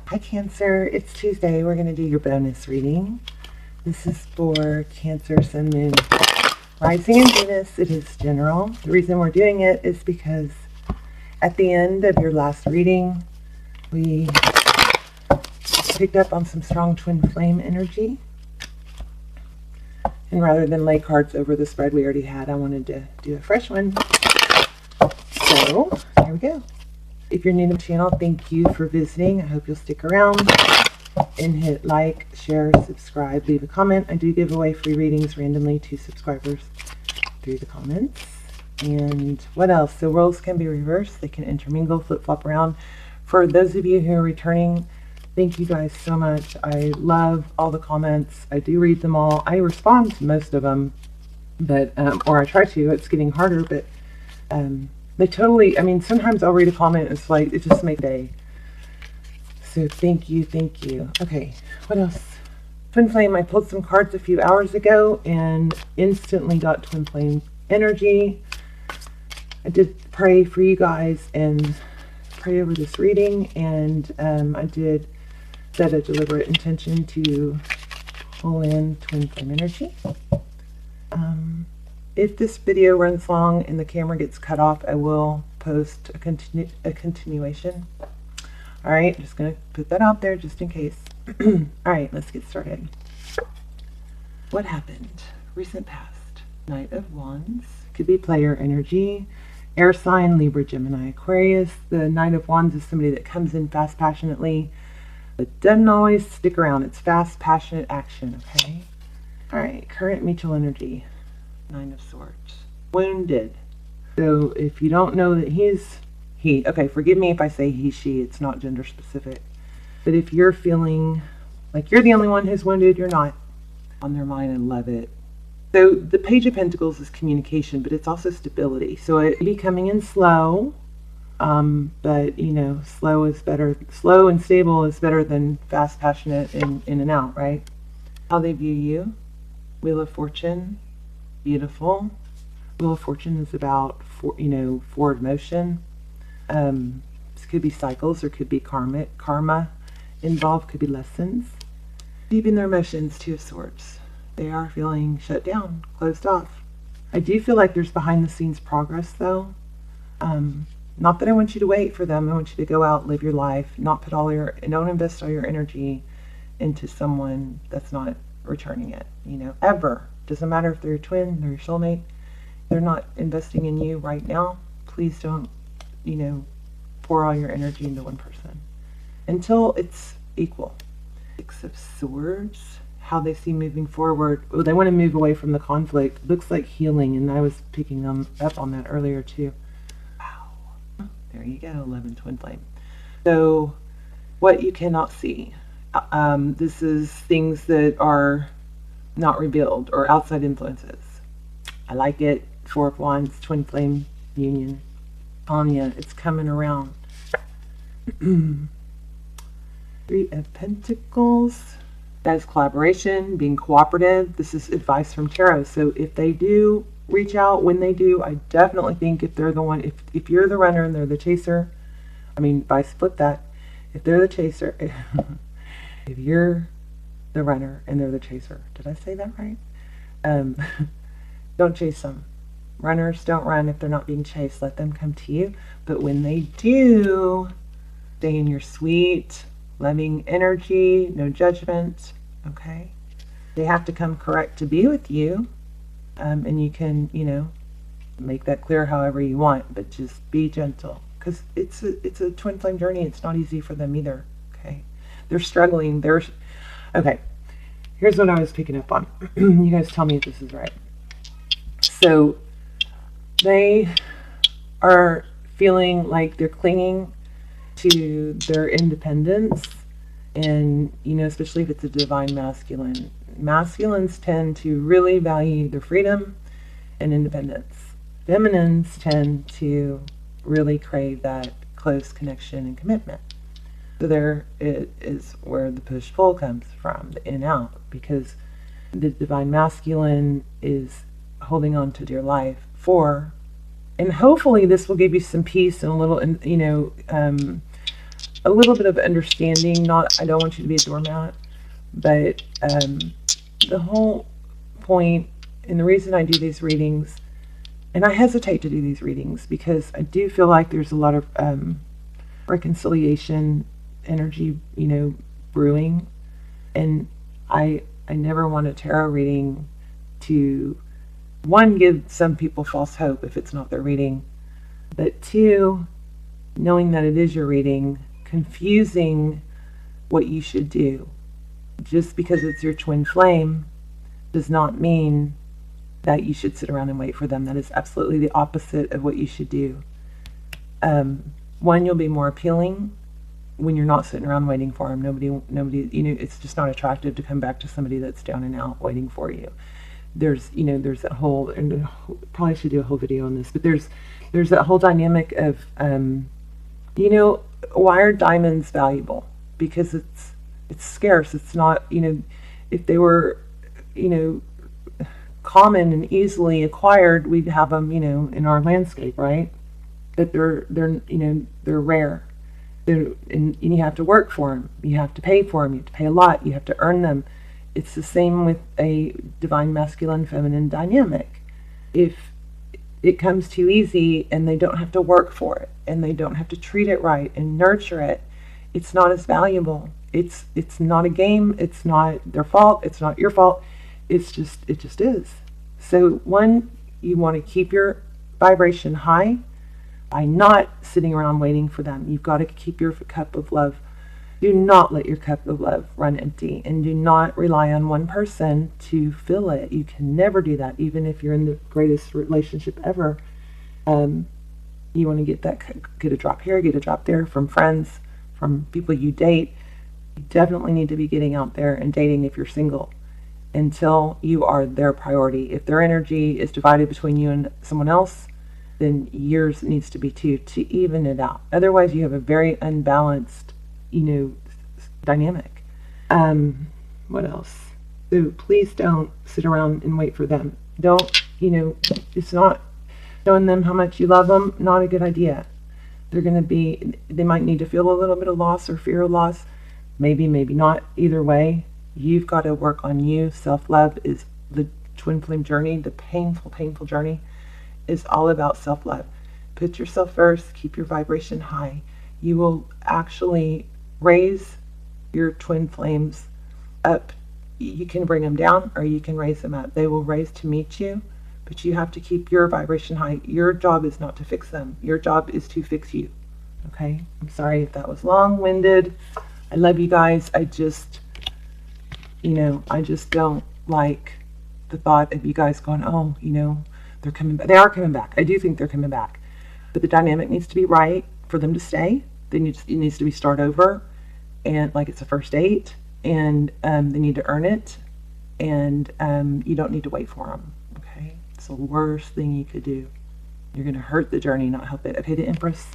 Hi Cancer, it's Tuesday. We're going to do your bonus reading. This is for Cancer, Sun, Moon, Rising, and Venus. It is general. The reason we're doing it is because at the end of your last reading, we picked up on some strong twin flame energy. And rather than lay cards over the spread we already had, I wanted to do a fresh one. So, here we go. If you're new to the channel, thank you for visiting. I hope you'll stick around and hit like, share, subscribe, leave a comment. I do give away free readings randomly to subscribers through the comments. And what else? The roles can be reversed. They can intermingle, flip-flop around. For those of you who are returning, thank you guys so much. I love all the comments. I do read them all. I respond to most of them, but or I try to. It's getting harder, but they totally, I mean, sometimes I'll read a comment, it's like, it just makes day. So thank you, thank you. Okay, what else? Twin Flame, I pulled some cards a few hours ago and instantly got Twin Flame energy. I did pray for you guys and pray over this reading, and I did set a deliberate intention to pull in Twin Flame energy. If this video runs long and the camera gets cut off, I will post a continuation. All right, just going to put that out there just in case. All right, let's get started. What happened? Recent past. Knight of Wands. Could be player energy. Air sign, Libra, Gemini, Aquarius. The Knight of Wands is somebody that comes in fast, passionately, but doesn't always stick around. It's fast, passionate action, okay? All right, current mutual energy. Nine of Swords. Wounded. So if you don't know that he, okay, forgive me if I say he, she, it's not gender specific. But if you're feeling like you're the only one who's wounded, you're not. On their mind, I love it. So the Page of Pentacles is communication, but it's also stability. So it be coming in slow, but you know, slow is better. Slow and stable is better than fast, passionate, and in and out, right? How they view you. Wheel of Fortune. Beautiful. Wheel of Fortune is about, forward motion. This could be cycles, or could be karma involved, could be lessons. Deep in their emotions, Two of Swords. They are feeling shut down, closed off. I do feel like there's behind the scenes progress though. Not that I want you to wait for them. I want you to go out, live your life, don't invest all your energy into someone that's not returning it, ever. Doesn't matter if they're your twin, they're your soulmate. They're not investing in you right now. Please don't, pour all your energy into one person until it's equal. Six of Swords. How they see moving forward. Well, they want to move away from the conflict. Looks like healing, and I was picking them up on that earlier too. Wow. There you go, 11 Twin Flame. So, what you cannot see. This is things that are not revealed, or outside influences. I like it. Four of Wands, Twin Flame union. Anya, it's coming around. Three of Pentacles. That is collaboration, being cooperative. This is advice from tarot. So if they do reach out, when they do, I definitely think if they're the one, if you're the runner and they're the chaser, flip that. If they're the chaser, if you're the runner and they're the chaser. Did I say that right? Don't chase them. Runners don't run if they're not being chased. Let them come to you. But when they do, stay in your sweet, loving energy, no judgment, okay? They have to come correct to be with you. And you can, make that clear however you want, but just be gentle. Because it's a twin flame journey. It's not easy for them either, okay? They're struggling. Okay, here's what I was picking up on. You guys tell me if this is right. So they are feeling like they're clinging to their independence, and especially if it's a divine masculine. Masculines tend to really value their freedom and independence. Feminines tend to really crave that close connection and commitment. So there it is where the push-pull comes from, the in-out, because the divine masculine is holding on to dear life for, and hopefully this will give you some peace and a little, a little bit of understanding. Not, I don't want you to be a doormat, but the whole point and the reason I do these readings, and I hesitate to do these readings because I do feel like there's a lot of reconciliation energy, brewing, and I never want a tarot reading to, one, give some people false hope if it's not their reading, but two, knowing that it is your reading, confusing what you should do. Just because it's your twin flame does not mean that you should sit around and wait for them. That is absolutely the opposite of what you should do. One, you'll be more appealing when you're not sitting around waiting for them. Nobody, it's just not attractive to come back to somebody that's down and out waiting for you. There's that whole, and probably should do a whole video on this, but there's that whole dynamic of, why are diamonds valuable? Because it's scarce. It's not, if they were, common and easily acquired, we'd have them, in our landscape, right? But they're rare. And you have to work for them. You have to pay for them. You have to pay a lot. You have to earn them. It's the same with a divine masculine feminine dynamic. If it comes too easy and they don't have to work for it and they don't have to treat it right and nurture it, it's not as valuable. It's not a game. It's not their fault. It's not your fault. It just is. So one, you want to keep your vibration high by not sitting around waiting for them. You've got to keep your cup of love. Do not let your cup of love run empty, and do not rely on one person to fill it. You can never do that, even if you're in the greatest relationship ever. You want to get a drop here, get a drop there from friends, from people you date. You definitely need to be getting out there and dating if you're single until you are their priority. If their energy is divided between you and someone else, then yours needs to be too, to even it out. Otherwise, you have a very unbalanced, dynamic. What else? So please don't sit around and wait for them. Don't, it's not showing them how much you love them, not a good idea. They might need to feel a little bit of loss or fear of loss. Maybe not. Either way, you've got to work on you. Self-love is the twin flame journey. The painful journey is all about self-love. Put yourself first. Keep your vibration high. You will actually raise your twin flames up. You can bring them down or you can raise them up. They will raise to meet you, but you have to keep your vibration high. Your job is not to fix them. Your job is to fix you. Okay? I'm sorry if that was long-winded. I love you guys. I just don't like the thought of you guys going, oh, they're coming back. They are coming back. I do think they're coming back. But the dynamic needs to be right for them to stay. It needs to be start over, and like it's a first date, and they need to earn it, and you don't need to wait for them. Okay? It's the worst thing you could do. You're going to hurt the journey, not help it. Okay, the Empress.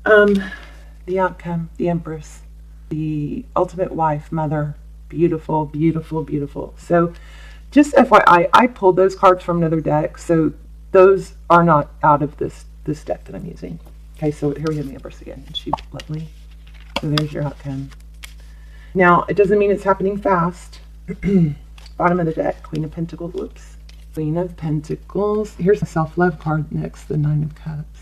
The outcome, the Empress, the ultimate wife, mother. Beautiful, beautiful, beautiful. So just FYI, I pulled those cards from another deck, so those are not out of this deck that I'm using. Okay, so here we have the Empress again. She's lovely. So there's your outcome. Now, it doesn't mean it's happening fast. Bottom of the deck, Queen of Pentacles. Whoops. Queen of Pentacles. Here's a self-love card next, the Nine of Cups.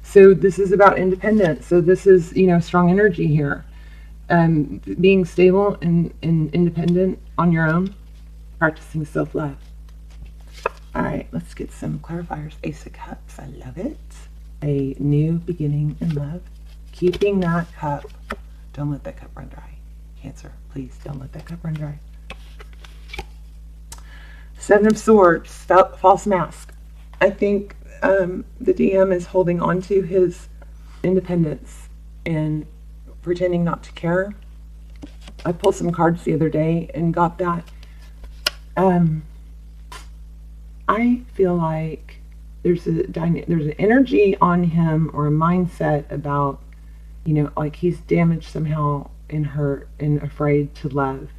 So this is about independence. So this is, strong energy here. Being stable and independent on your own. Practicing self-love. All right, let's get some clarifiers. Ace of Cups. I love it. A new beginning in love. Keeping that cup. Don't let that cup run dry. Cancer, please don't let that cup run dry. Seven of Swords. False mask. I think the DM is holding on to his independence and pretending not to care. I pulled some cards the other day and got that. I feel like there's an energy on him or a mindset about, like he's damaged somehow and hurt and afraid to love,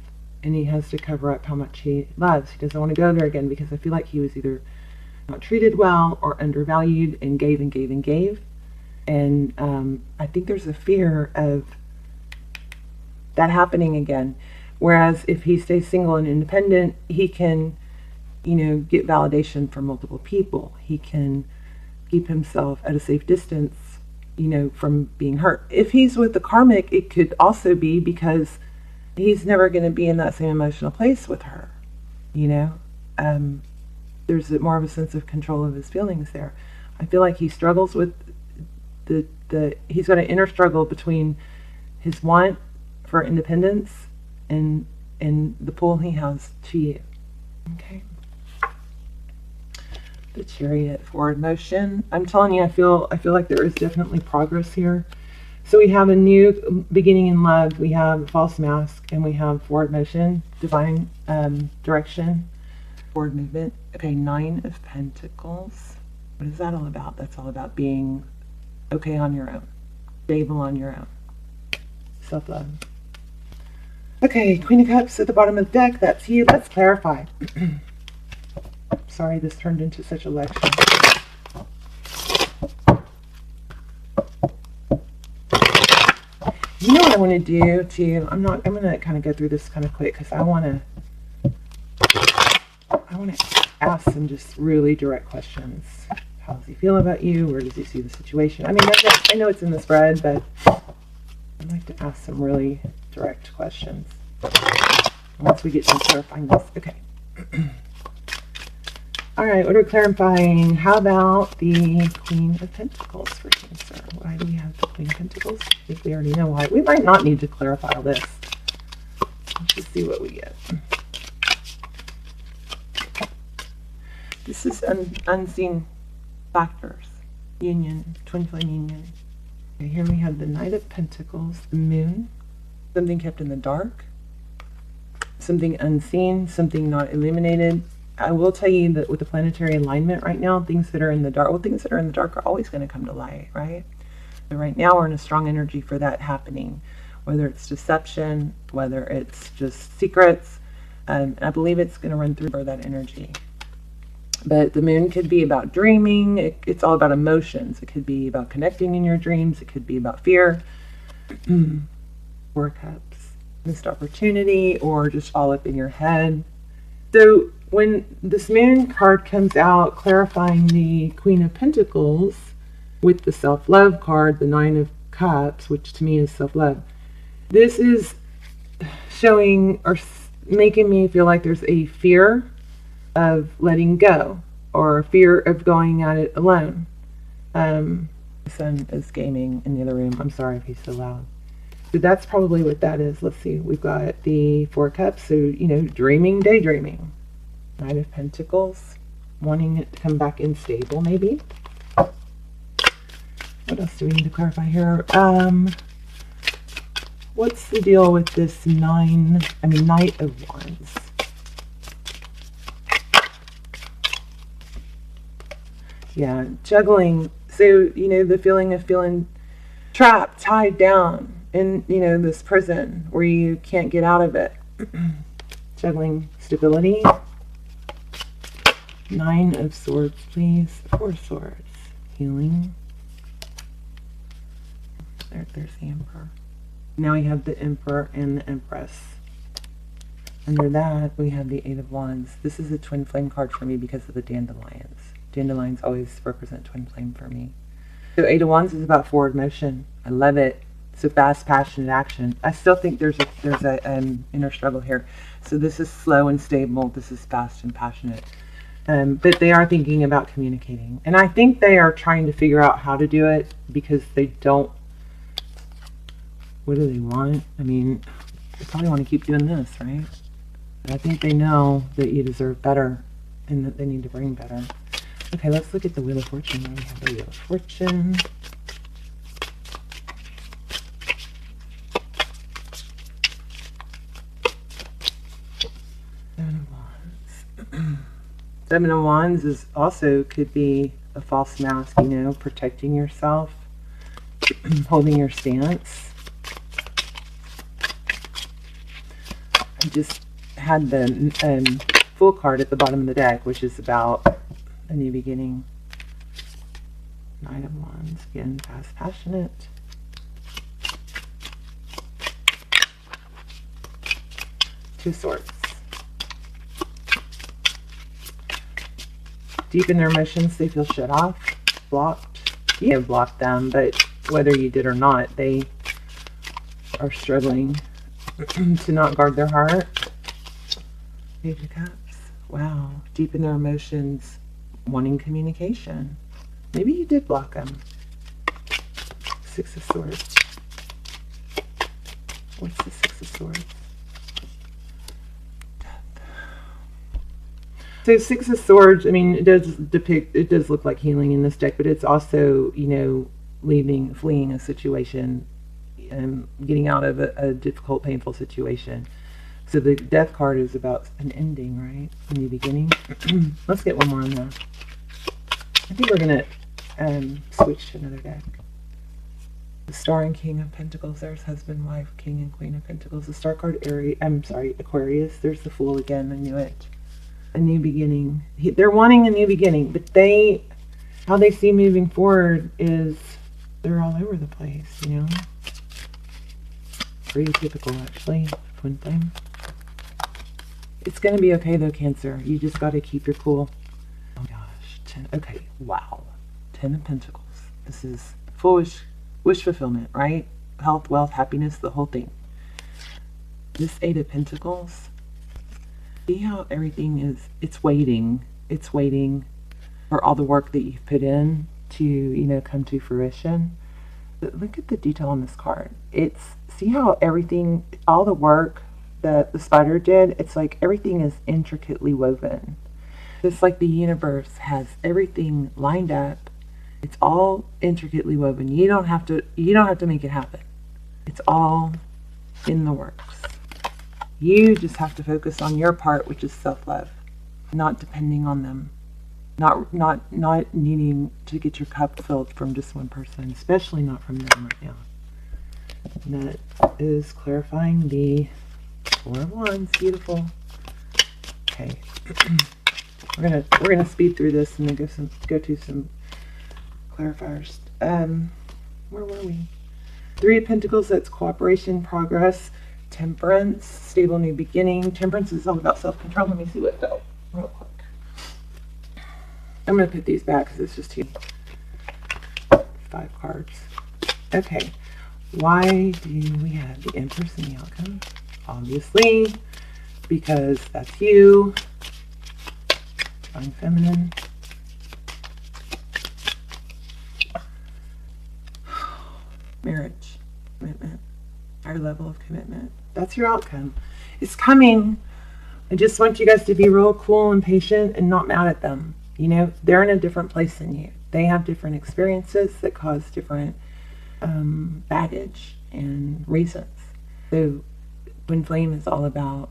and he has to cover up how much he loves. He doesn't want to go there again because I feel like he was either not treated well or undervalued and gave and gave and gave. And I think there's a fear of that happening again. Whereas if he stays single and independent, he can, get validation from multiple people. He can keep himself at a safe distance, from being hurt. If he's with the karmic, it could also be because he's never going to be in that same emotional place with her, There's more of a sense of control of his feelings there. I feel like he struggles with he's got an inner struggle between his want for independence and the pull he has to you. Okay. The Chariot, forward motion. I'm telling you, I feel like there is definitely progress here. So we have a new beginning in love, we have false mask, and we have forward motion, divine direction, forward movement. Okay, 9 of Pentacles. What is that all about? That's all about being okay on your own, stable on your own, self-love. Okay, Queen of Cups at the bottom of the deck. That's you. Let's clarify. Sorry, this turned into such a lecture. You know what I want to do too? I'm going to kind of go through this kind of quick because I want to ask some just really direct questions. How does he feel about you? Where does he see the situation? I mean, I know it's in the spread, but I'd like to ask some really direct questions once we get to clarifying this. Okay. All right, what are we clarifying? How about the Queen of Pentacles for Cancer? Why do we have the Queen of Pentacles? I think we already know why. We might not need to clarify all this. Let's just see what we get. This is unseen factors. Union, twin flame union. Okay, here we have the Knight of Pentacles, the Moon, something kept in the dark, something unseen, something not illuminated. I will tell you that with the planetary alignment right now, things that are in the dark, things that are in the dark are always going to come to light, right? So right now we're in a strong energy for that happening, whether it's deception, whether it's just secrets. I believe it's going to run through that energy. But the Moon could be about dreaming. It's all about emotions. It could be about connecting in your dreams. It could be about fear. 4 Cups, missed opportunity, or just all up in your head. So when this Moon card comes out clarifying the Queen of Pentacles with the self-love card, the 9 of Cups, which to me is self-love, this is showing or making me feel like there's a fear of letting go or fear of going at it alone. My son is gaming in the other room. I'm sorry if he's so loud. So that's probably what that is. Let's see. We've got the 4 Cups. So, dreaming, daydreaming. 9 of Pentacles. Wanting it to come back in stable, maybe. What else do we need to clarify here? What's the deal with this Knight of Wands? Yeah, juggling. So, the feeling of feeling trapped, tied down in, this prison where you can't get out of it. Juggling stability. 9 of Swords, please. 4 Swords. Healing. There's the Emperor. Now we have the Emperor and the Empress. Under that, we have the 8 of Wands. This is a twin flame card for me because of the dandelions. Dandelions always represent twin flame for me. So 8 of Wands is about forward motion. I love it. It's a fast, passionate action. I still think there's a inner struggle here. So this is slow and stable. This is fast and passionate. But they are thinking about communicating. And I think they are trying to figure out how to do it because they don't. What do they want? I mean, they probably want to keep doing this, right? But I think they know that you deserve better and that they need to bring better. Okay, let's look at the Wheel of Fortune. We have the Wheel of Fortune. Seven of Wands is also could be a false mask, protecting yourself, holding your stance. I just had the Fool card at the bottom of the deck, which is about a new beginning. Knight of Wands, again, fast, passionate. Two Swords. Deep in their emotions, they feel shut off, blocked. You have blocked them, but whether you did or not, they are struggling to not guard their heart. Page of Cups. Wow. Deep in their emotions, wanting communication. Maybe you did block them. Six of Swords. What's the Six of Swords? Death. So Six of Swords, I mean, it does look like healing in this deck, but it's also, you know, fleeing a situation, and getting out of a difficult, painful situation. So the Death card is about an ending, right? A new beginning. Let's get one more on that. I think we're going to switch to another deck. The Star and King of Pentacles. There's husband, wife, King and Queen of Pentacles. The Star card, Aquarius. There's the Fool again. I knew it. A new beginning. They're wanting a new beginning, but how they see moving forward is they're all over the place, you know? Pretty typical, actually. Twin flame. It's going to be okay, though, Cancer. You just got to keep your cool. Oh, gosh. Okay, wow. 10 of Pentacles. This is full wish fulfillment, right? Health, wealth, happiness, the whole thing. This 8 of Pentacles. See how everything is, it's waiting. It's waiting for all the work that you've put in to, you know, come to fruition. But look at the detail on this card. See how everything, all the work that the spider did, it's like everything is intricately woven. It's like the universe has everything lined up. It's all intricately woven. You don't have to make it happen. It's all in the works. You just have to focus on your part, which is self-love, not depending on them. Not needing to get your cup filled from just one person, especially not from them right now. And that is clarifying the Four of Wands. Beautiful. Okay. we're gonna speed through this and then go to some clarifiers. Where were we? 3 of Pentacles, that's cooperation, progress, temperance, stable new beginning. Temperance is all about self-control. Let me see what fell real quick. I'm going to put these back because it's just 5 cards. Okay. Why do we have the Empress in the outcome? Obviously, because that's you. Divine Feminine. Marriage. Commitment. Higher level of commitment. That's your outcome. It's coming. I just want you guys to be real cool and patient and not mad at them. You know, they're in a different place than you. They have different experiences that cause different baggage and reasons. So Twin Flame is all about,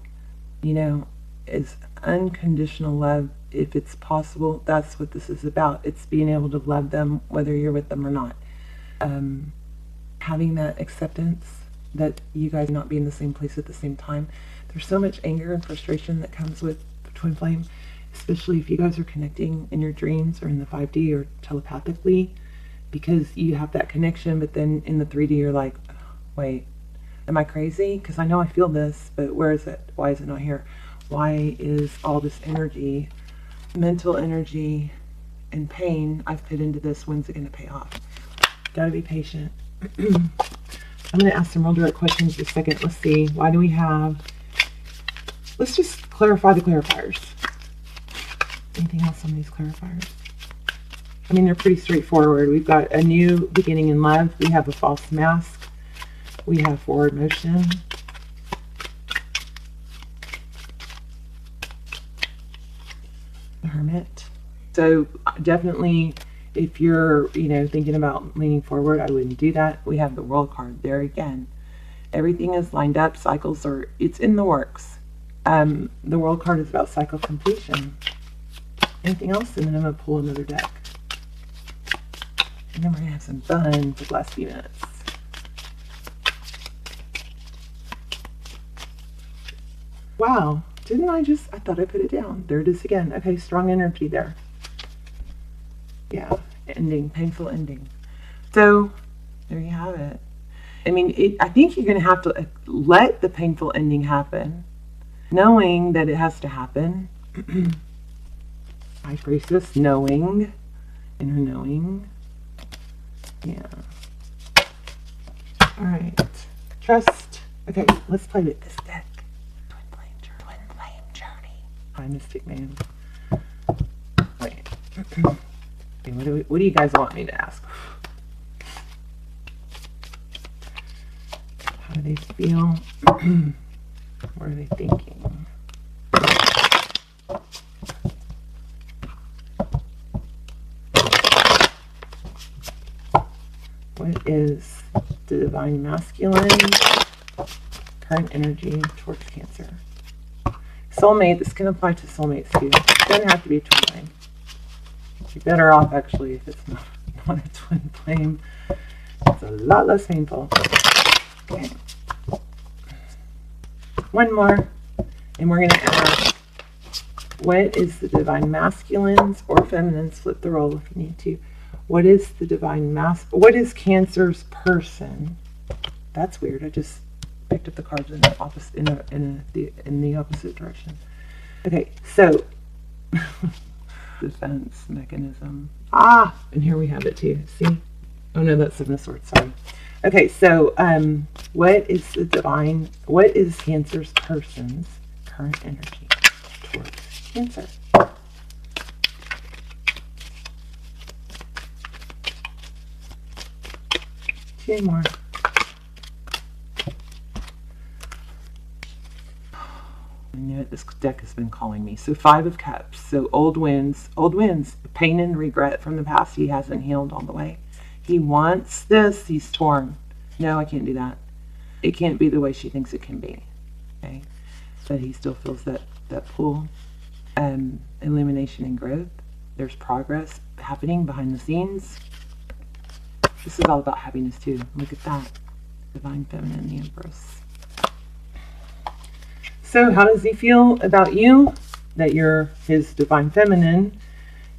you know, is unconditional love if it's possible. That's what this is about. It's being able to love them whether you're with them or not. Having that acceptance that you guys not be in the same place at the same time. There's so much anger and frustration that comes with Twin Flame, especially if you guys are connecting in your dreams or in the 5D or telepathically, because you have that connection, but then in the 3D you're like, wait, am I crazy? Because I know I feel this, but where is it? Why is it not here? Why is all this energy, mental energy and pain I've put into this, when's it going to pay off? Gotta be patient. I'm going to ask some real direct questions in a second. Let's see. Why do we have... Let's just clarify the clarifiers. Anything else on these clarifiers? I mean, they're pretty straightforward. We've got a new beginning in love. We have a false mask. We have forward motion. The Hermit. So definitely, if you're, you know, thinking about leaning forward, I wouldn't do that. We have the World card there again. Everything is lined up. Cycles are, it's in the works. The World card is about cycle completion. Anything else? And then I'm going to pull another deck. And then we're going to have some fun for the last few minutes. Wow. Didn't I thought I put it down. There it is again. Okay, strong energy there. Yeah. ending, painful ending. So there you have it. I mean, I think you're going to have to let the painful ending happen, knowing that it has to happen. High Priestess, knowing, inner knowing. Yeah. All right. Trust. Okay, let's play with this deck. Twin Flame Journey. Hi, Mystic Man. Wait. Okay, what do you guys want me to ask? How do they feel? What are they thinking? What is the Divine Masculine current energy towards Cancer? Soulmate, this can apply to soulmates too. It doesn't have to be a twin flame. You're better off actually if it's not a twin flame. It's a lot less painful. Okay. One more, and we're going to ask, what is the Divine Masculines or Feminines? Flip the role if you need to. What is the Divine What is Cancer's person? That's weird. I just picked up the cards in the opposite in the opposite direction. Okay, so defense mechanism. And here we have it too. See? Oh no, that's Seven of Swords. Sorry. Okay, so what is Cancer's person's current energy towards Cancer? Two more. I knew it. This deck has been calling me. So Five of Cups. So old winds, pain and regret from the past. He hasn't healed all the way. He wants this. He's torn. No, I can't do that. It can't be the way she thinks it can be. Okay, but he still feels that pull. Illumination and growth. There's progress happening behind the scenes. This is all about happiness too. Look at that. Divine Feminine, the Empress. So how does he feel about you? That you're his Divine Feminine.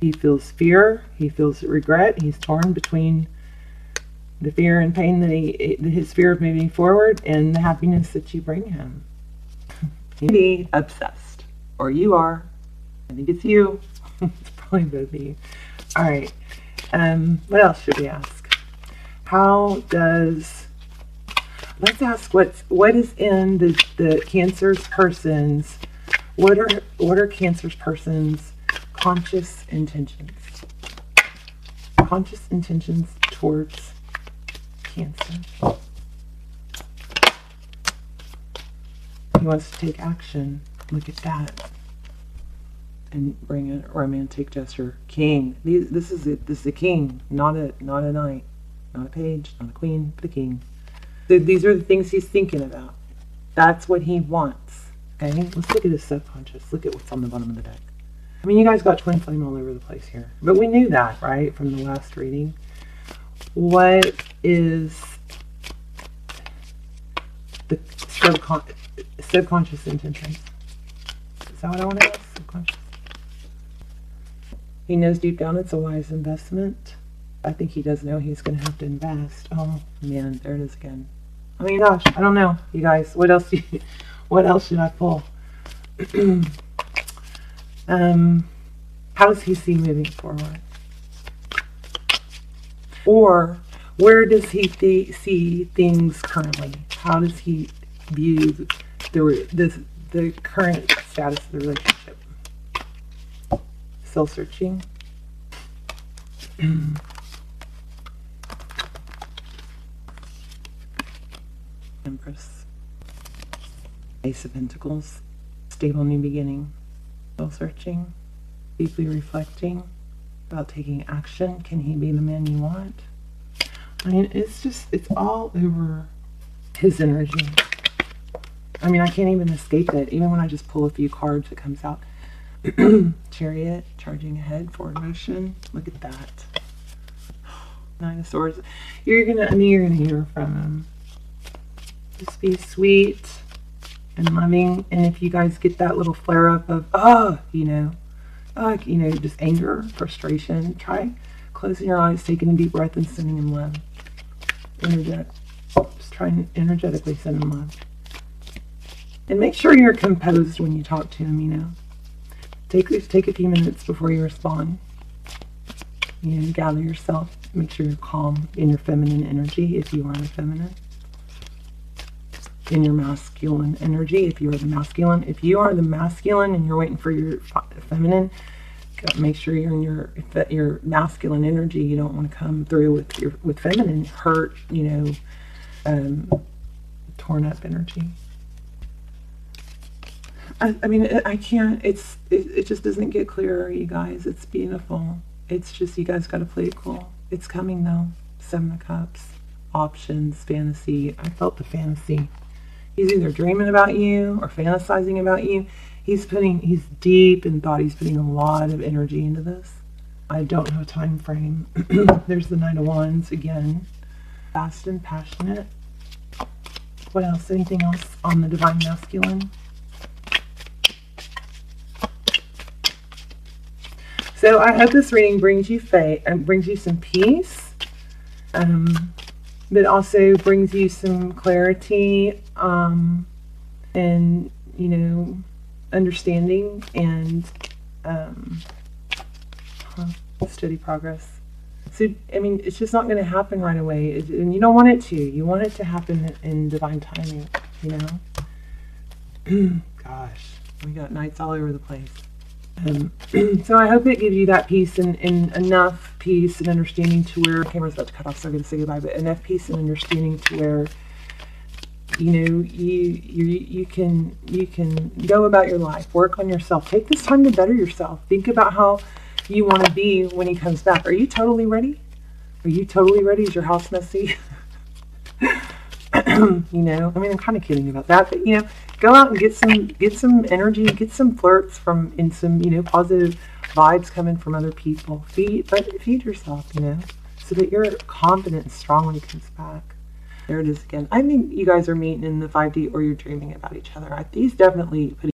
He feels fear. He feels regret. He's torn between the fear and pain that his fear of moving forward and the happiness that you bring him. He'd be obsessed. Or you are. I think it's you. It's probably both of you. All right. What else should we ask? Let's ask what is in the Cancer's person's, what are Cancer's person's conscious intentions? Conscious intentions towards Cancer. He wants to take action. Look at that. And bring a romantic gesture. King. This is a king, not a knight, not a page, not a queen, but a king. So these are the things he's thinking about. That's what he wants. Okay, let's look at his subconscious. Look at what's on the bottom of the deck. I mean, you guys got twin flame all over the place here, but we knew that, right, from the last reading. What is the subconscious intentions? Is that what I want to ask? Subconscious. He knows deep down it's a wise investment. I think he does know he's going to have to invest. Oh man, there it is again. I mean, gosh, I don't know, you guys. What else should I pull? How does he see moving forward? Or where does he see things currently? How does he view the current status of the relationship? Soul searching. Empress. Ace of Pentacles. Stable new beginning. Soul searching. Deeply reflecting about taking action. Can he be the man you want? I mean, it's all over his energy. I mean, I can't even escape it. Even when I just pull a few cards, it comes out. Chariot, charging ahead, forward motion. Look at that. Nine of Swords. You're gonna hear from him. Just be sweet and loving. And if you guys get that little flare up of just anger, frustration, try closing your eyes, taking a deep breath, and sending him love. Just try and energetically send him love. And make sure you're composed when you talk to him, you know. Take a few minutes before you respond. You know, gather yourself. Make sure you're calm in your feminine energy if you are the feminine. In your masculine energy if you are the masculine. If you are the masculine and you're waiting for your feminine, make sure you're in your masculine energy. You don't want to come through with feminine hurt, you know, torn up energy. I mean, I can't, it just doesn't get clearer, you guys. It's beautiful. It's just, you guys got to play it cool. It's coming, though. 7 of Cups, options, fantasy. I felt the fantasy. He's either dreaming about you or fantasizing about you. He's deep in thought. He's putting a lot of energy into this. I don't have a time frame. There's the Knight of Wands again. Fast and passionate. What else? Anything else on the Divine Masculine? So I hope this reading brings you faith and brings you some peace, but also brings you some clarity and, you know, understanding and steady progress. So, I mean, it's just not going to happen right away, and you don't want it to. You want it to happen in divine timing, you know? Gosh, we got knights all over the place. So I hope it gives you that peace and enough peace and understanding to where, camera's about to cut off, so I'm going to say goodbye, but enough peace and understanding to where, you know, you can go about your life, work on yourself, take this time to better yourself, think about how you want to be when he comes back. Are you totally ready? Are you totally ready? Is your house messy? You know, I mean, I'm kind of kidding about that, but you know, go out and get some energy, get some flirts and some, you know, positive vibes coming from other people. Feed yourself, you know, so that you're confident and strong when he comes back. There it is again. I think you guys are meeting in the 5D, or you're dreaming about each other. He's definitely putting